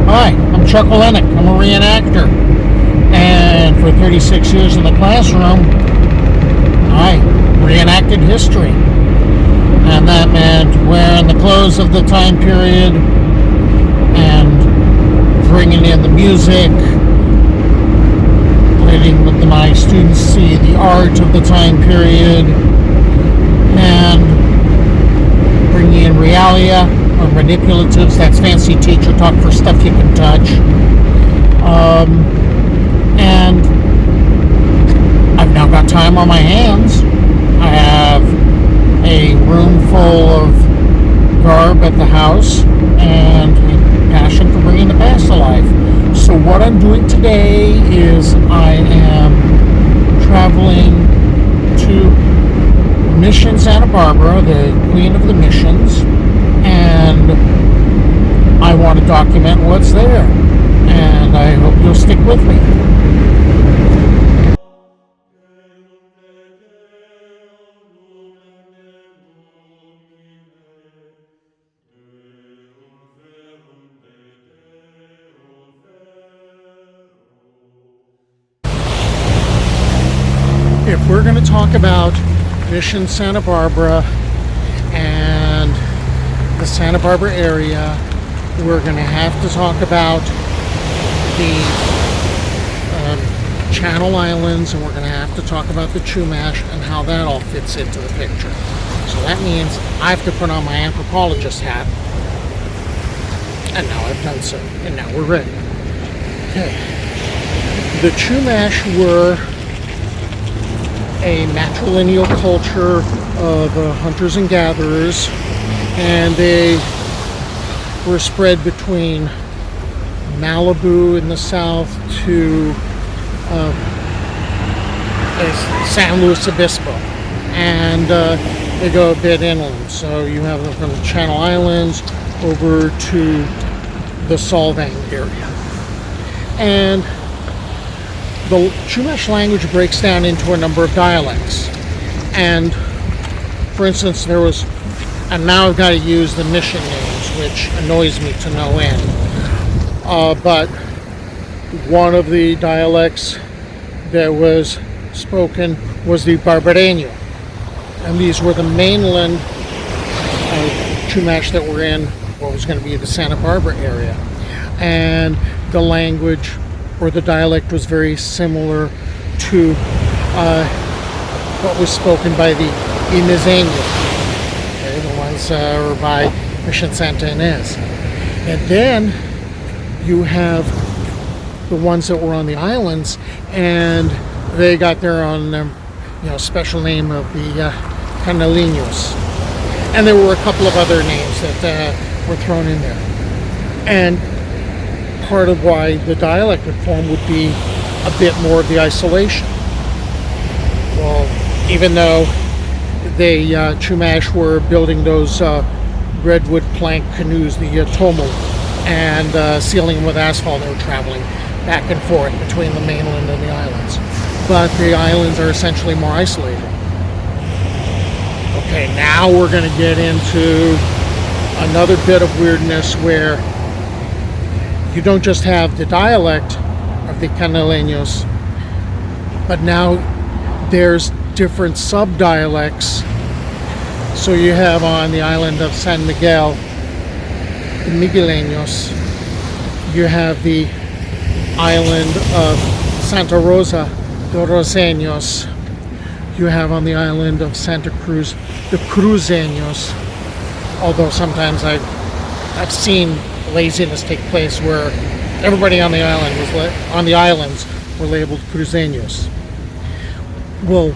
Hi, I'm Chuck Olenek. I'm a reenactor. And for 36 years in the classroom, I reenacted history. And that meant wearing the clothes of the time period and bringing in the music, letting my students see the art of the time period, and bringing in realia or manipulatives. That's fancy teacher talk for stuff you can touch. And I've now got time on my hands. I have a room full of garb at the house and a passion for bringing the past to life. So what I'm doing today is I am traveling to Mission Santa Bárbara, the queen of the missions, and I want to document what's there, and I hope you'll stick with me. If we're going to talk about Mission Santa Bárbara and the Santa Barbara area, we're going to have to talk about the Channel Islands, and we're going to have to talk about the Chumash and how that all fits into the picture. So that means I have to put on my anthropologist hat, and now I've done so, and now we're ready. Okay, the Chumash were a matrilineal culture of hunters and gatherers, and they were spread between Malibu in the south to San Luis Obispo, and they go a bit inland. So you have them from the Channel Islands over to the Solvang area. And the Chumash language breaks down into a number of dialects. And for instance, there was, and now I've got to use the mission names, which annoys me to no end. But one of the dialects that was spoken was the Barbareño. And these were the mainland Chumash that were in what was going to be the Santa Barbara area. And the language or the dialect was very similar to what was spoken by the Ineseños, okay, the ones were by Mission Santa Ynez. And then you have the ones that were on the islands, and they got their own special name of the Canaleños. And there were a couple of other names that were thrown in there. And part of why the dialect would form would be a bit more of the isolation. Well, even though the Chumash were building those redwood plank canoes, the tomo, and sealing them with asphalt, they were traveling back and forth between the mainland and the islands. But the islands are essentially more isolated. Okay, now we're going to get into another bit of weirdness where you don't just have the dialect of the Canaleños, but now there's different sub-dialects. So you have on the island of San Miguel, the Migueleños. You have the island of Santa Rosa, the Roseños. You have on the island of Santa Cruz, the Cruzeños. Although sometimes I've seen laziness take place where everybody on the islands were labeled Cruzeños. Well,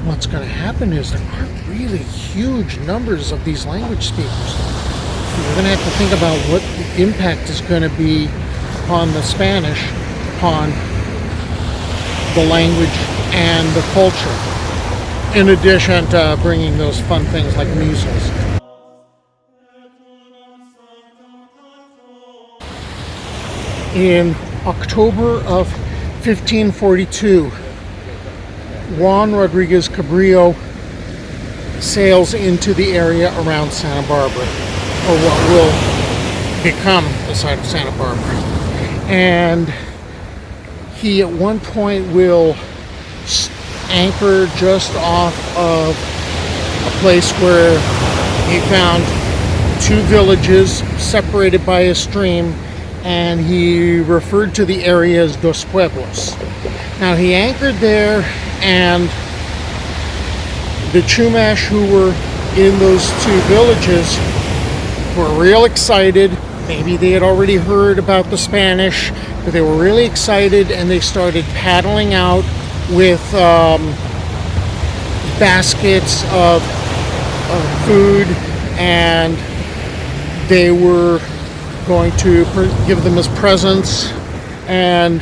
what's going to happen is there aren't really huge numbers of these language speakers. We're going to have to think about what the impact is going to be upon the Spanish, upon the language and the culture, in addition to bringing those fun things like measles. In October of 1542, Juan Rodriguez Cabrillo sails into the area around Santa Bárbara, or what will become the site of Santa Barbara. And he at one point will anchor just off of a place where he found two villages separated by a stream, and he referred to the area as Dos Pueblos. Now he anchored there, and the Chumash who were in those two villages were real excited. Maybe they had already heard about the Spanish, but they were really excited, and they started paddling out with baskets of food, and they were going to give them as presents. And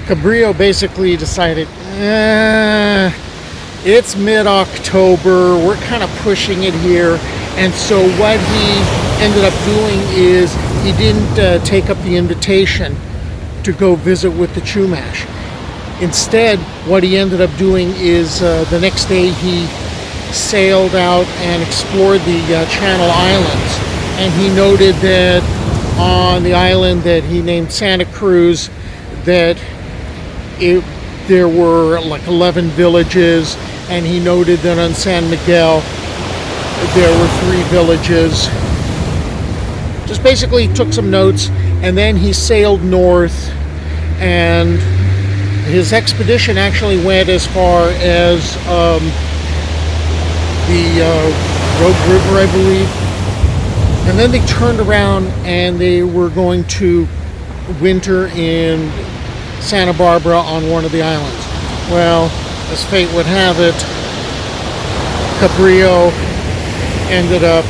Cabrillo basically decided, it's mid-October, we're kind of pushing it here. And so what he ended up doing is he didn't take up the invitation to go visit with the Chumash. Instead, what he ended up doing is the next day he sailed out and explored the Channel Islands. And he noted that on the island that he named Santa Cruz, that there were like 11 villages, and he noted that on San Miguel there were 3 villages. Just basically took some notes, and then he sailed north, and his expedition actually went as far as the Rogue River, I believe. And then they turned around and they were going to winter in Santa Barbara on one of the islands. Well, as fate would have it, Cabrillo ended up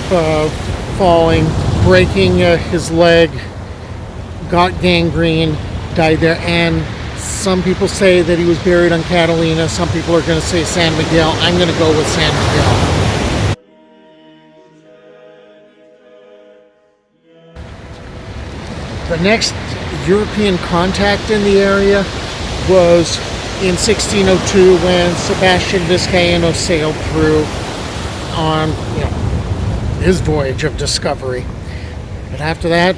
falling, breaking his leg, got gangrene, died there. And some people say that he was buried on Catalina. Some people are going to say San Miguel. I'm going to go with San Miguel. The next European contact in the area was in 1602 when Sebastian Vizcaíno sailed through on his voyage of discovery. But after that,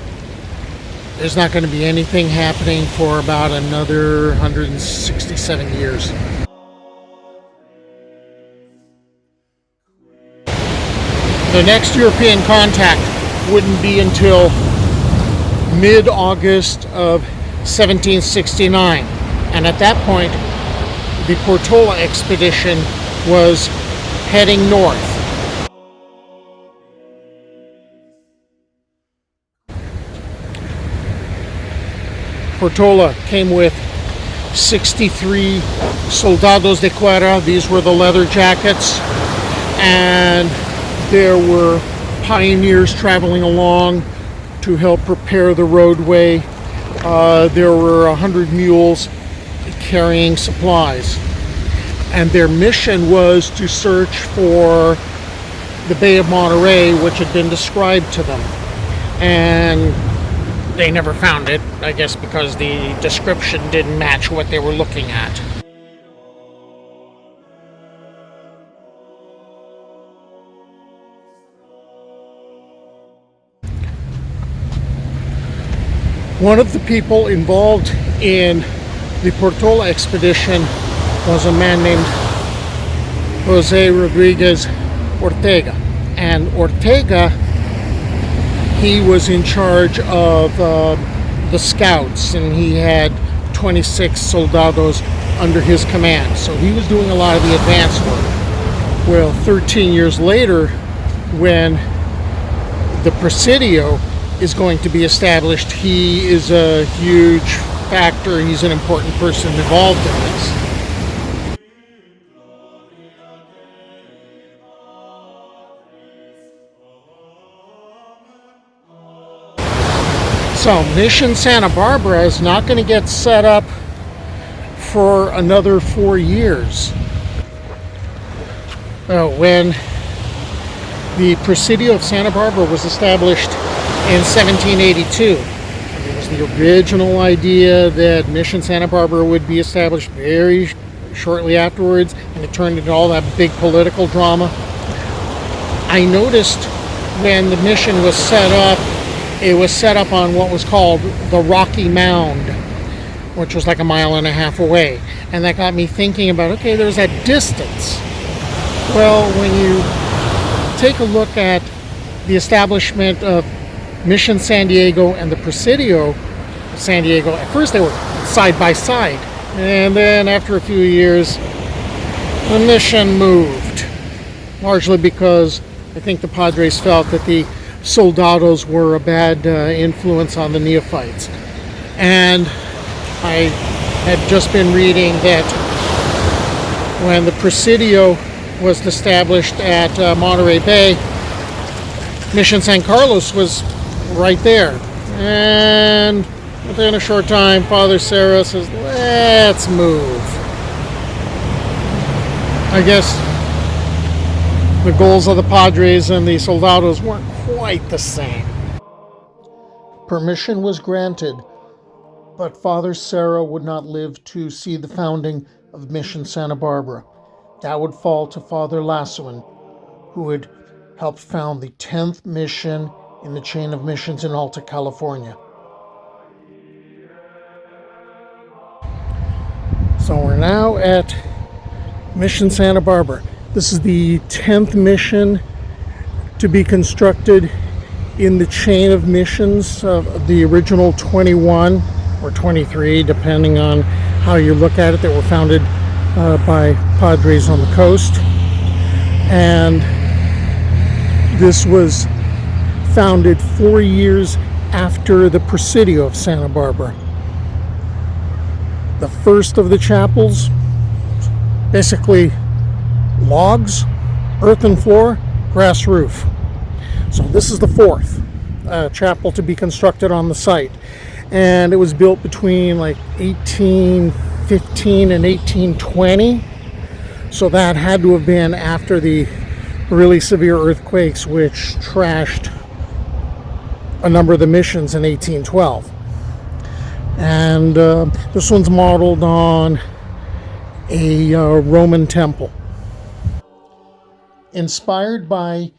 there's not going to be anything happening for about another 167 years. The next European contact wouldn't be until mid-August of 1769. And at that point, the Portola expedition was heading north. Portola came with 63 soldados de cuerda. These were the leather jackets. And there were pioneers traveling along to help prepare the roadway. There were 100 mules carrying supplies. And their mission was to search for the Bay of Monterey, which had been described to them. And they never found it, I guess because the description didn't match what they were looking at. One of the people involved in the Portola expedition was a man named Jose Rodriguez Ortega. And Ortega, he was in charge of the scouts, and he had 26 soldados under his command. So he was doing a lot of the advance work. Well, 13 years later, when the Presidio is going to be established, he is a huge factor. He's an important person involved in this. So Mission Santa Barbara is not going to get set up for another 4 years. When the Presidio of Santa Barbara was established in 1782, it was the original idea that Mission Santa Barbara would be established very shortly afterwards, and it turned into all that big political drama. I noticed when the mission was set up It was set up on what was called the Rocky Mound, which was like a mile and a half away. And that got me thinking about, okay, there's that distance. Well, when you take a look at the establishment of Mission San Diego and the Presidio of San Diego, at first they were side by side. And then after a few years, the mission moved. Largely because I think the Padres felt that the soldados were a bad influence on the neophytes. And I had just been reading that when the Presidio was established at Monterey Bay, Mission San Carlos was right there. And within a short time, Father Serra says, let's move. I guess the goals of the Padres and the Soldados weren't quite the same. Permission was granted, but Father Serra would not live to see the founding of Mission Santa Bárbara. That would fall to Father Lassoin, who had helped found the 10th mission in the chain of missions in Alta California. So we're now at Mission Santa Bárbara. This is the 10th mission to be constructed in the chain of missions of the original 21 or 23, depending on how you look at it, that were founded by Padres on the coast. And this was founded 4 years after the Presidio of Santa Bárbara. The first of the chapels, basically logs, earthen floor, grass roof. So this is the fourth chapel to be constructed on the site. And it was built between like 1815 and 1820. So that had to have been after the really severe earthquakes which trashed a number of the missions in 1812. And this one's modeled on a Roman temple. Inspired by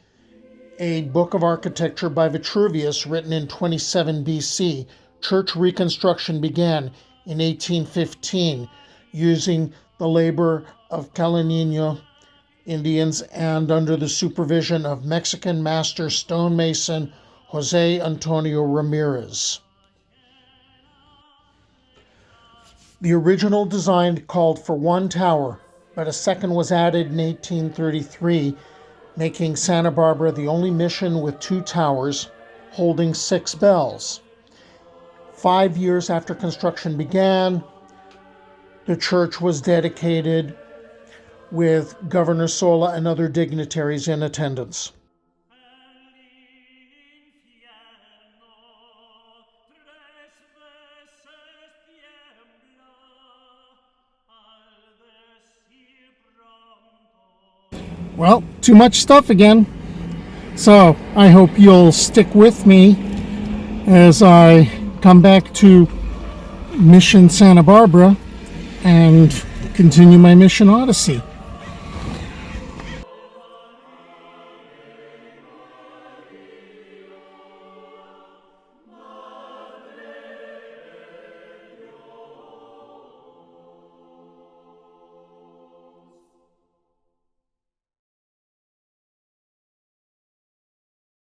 a book of architecture by Vitruvius written in 27 BC, church reconstruction began in 1815 using the labor of California Indians and under the supervision of Mexican master stonemason Jose Antonio Ramirez. The original design called for one tower, but a second was added in 1833, making Santa Bárbara the only mission with two towers holding 6 bells. 5 years after construction began, the church was dedicated with Governor Sola and other dignitaries in attendance. Well, too much stuff again. So I hope you'll stick with me as I come back to Mission Santa Bárbara and continue my mission Odyssey.